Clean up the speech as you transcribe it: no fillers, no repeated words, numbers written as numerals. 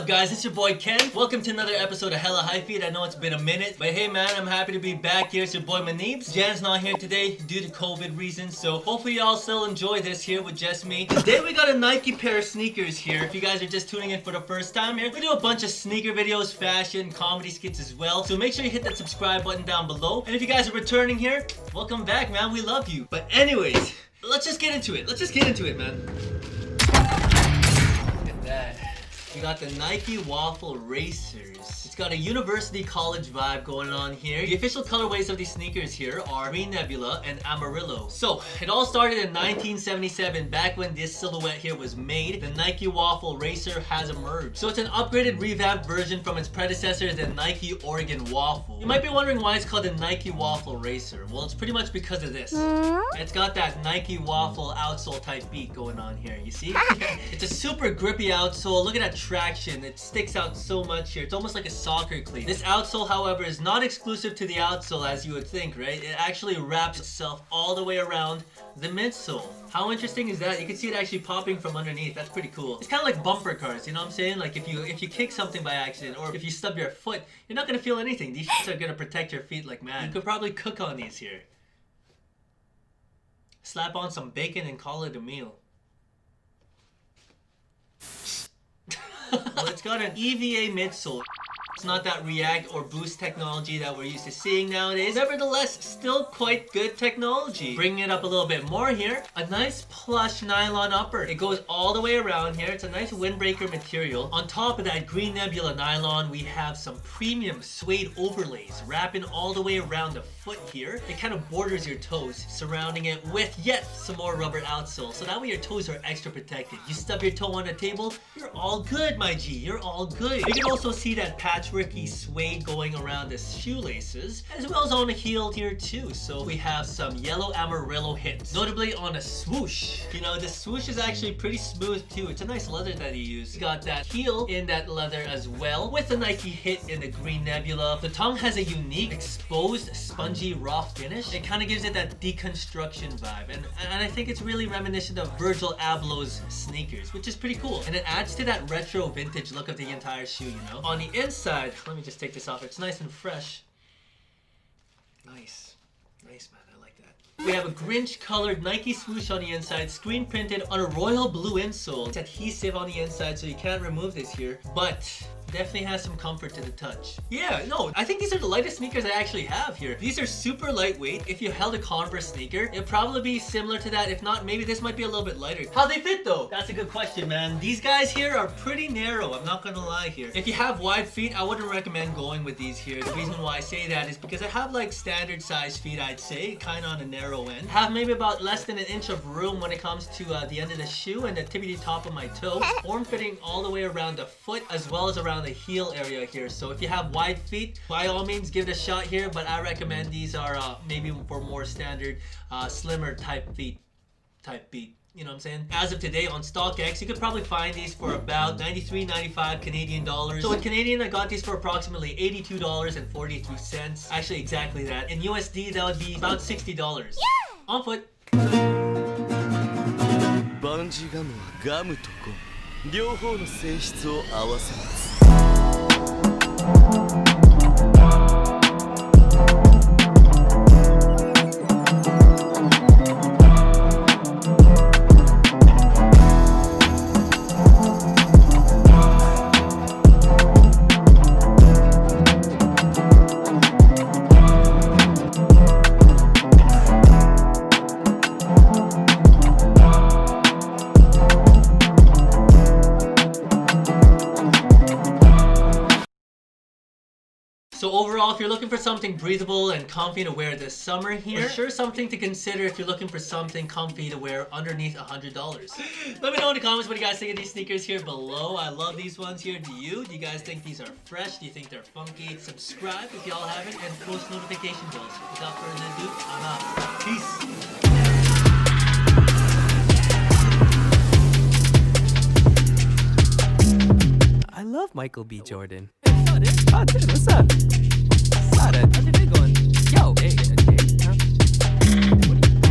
up, guys? It's your boy Ken. Welcome to another episode of Hella Hyphyed. I know it's been a minute, but hey man, I'm happy to be back here. It's your boy Maneebs. Jan's not here today due to COVID reasons, so hopefully y'all still enjoy this here with just me. Today we got a Nike pair of sneakers here. If you guys are just tuning in for the first time here, we do a bunch of sneaker videos, fashion, comedy skits as well. So make sure you hit that subscribe button down below. And if you guys are returning here, welcome back, man. We love you. But anyways, let's just get into it. Let's just get into it, man. Look at that. We got the Nike Waffle Racers. It's got a university college vibe going on here. The official colorways of these sneakers here are Green Nebula and Amarillo. So, it all started in 1977, back when this silhouette here was made. The Nike Waffle Racer has emerged. So it's an upgraded, revamped version from its predecessor, the Nike Oregon Waffle. You might be wondering why it's called the Nike Waffle Racer. Well, it's pretty much because of this. It's got that Nike Waffle outsole type beat going on here, you see? It's a super grippy outsole. Look at that traction. It sticks out so much here. It's almost like a soccer cleat. This outsole, however, is not exclusive to the outsole as you would think, right? It actually wraps itself all the way around the midsole. How interesting is that? You can see it actually popping from underneath. That's pretty cool. It's kind of like bumper cars, you know what I'm saying? Like if you kick something by accident or if you stub your foot, you're not gonna feel anything. These shits are gonna protect your feet like mad. You could probably cook on these here. Slap on some bacon and call it a meal. Well, it's got an EVA midsole. It's not that React or Boost technology that we're used to seeing nowadays. Nevertheless, still quite good technology. Bringing it up a little bit more here, a nice plush nylon upper. It goes all the way around here. It's a nice windbreaker material. On top of that Green Nebula nylon, we have some premium suede overlays wrapping all the way around the foot here. It kind of borders your toes, surrounding it with yet some more rubber outsole. So that way your toes are extra protected. You stub your toe on the table, you're all good, my G. You're all good. You can also see that patchworky suede going around the shoelaces, as well as on the heel here too. So we have some yellow Amarillo hits, notably on a swoosh. You know, the swoosh is actually pretty smooth too. It's a nice leather that he used. Got that heel in that leather as well, with the Nike hit in the Green Nebula. The tongue has a unique exposed spongy raw finish. It kind of gives it that deconstruction vibe, and I think it's really reminiscent of Virgil Abloh's sneakers, which is pretty cool. And it adds to that retro vintage look of the entire shoe, you know. On the inside, let me just take this off. It's nice and fresh. Nice, man. I like that. We have a Grinch colored Nike swoosh on the inside, screen printed on a royal blue insole. It's adhesive on the inside, so you can't remove this here, but definitely has some comfort to the touch. Yeah, no, I think these are the lightest sneakers I actually have here. These are super lightweight. If you held a Converse sneaker, it'd probably be similar to that. If not, maybe this might be a little bit lighter. How they fit though? That's a good question, man. These guys here are pretty narrow. I'm not gonna lie here. If you have wide feet, I wouldn't recommend going with these here. The reason why I say that is because I have like standard size feet, I'd say, kind of on the narrow end. Have maybe about less than an inch of room when it comes to the end of the shoe and the tippity top of my toe. Form fitting all the way around the foot as well as around the heel area here. So if you have wide feet, by all means give it a shot here, but I recommend these are maybe for more standard slimmer type feet type beat. You know what I'm saying? As of today on StockX, you could probably find these for about 93.95 Canadian dollars. So in Canadian, I got these for approximately $82.43. Actually, exactly that. In USD, that would be about $60. Yeah! On foot. バンジーガムはガムとゴム両方の性質を合わせます So overall, if you're looking for something breathable and comfy to wear this summer here, for sure something to consider if you're looking for something comfy to wear underneath $100. Let me know in the comments what you guys think of these sneakers here below. I love these ones here. Do you? Do you guys think these are fresh? Do you think they're funky? Subscribe if y'all haven't and post notification bells. Without further ado, I'm out. Peace. I love Michael B. Jordan. Oh, dude, what's up? What's up?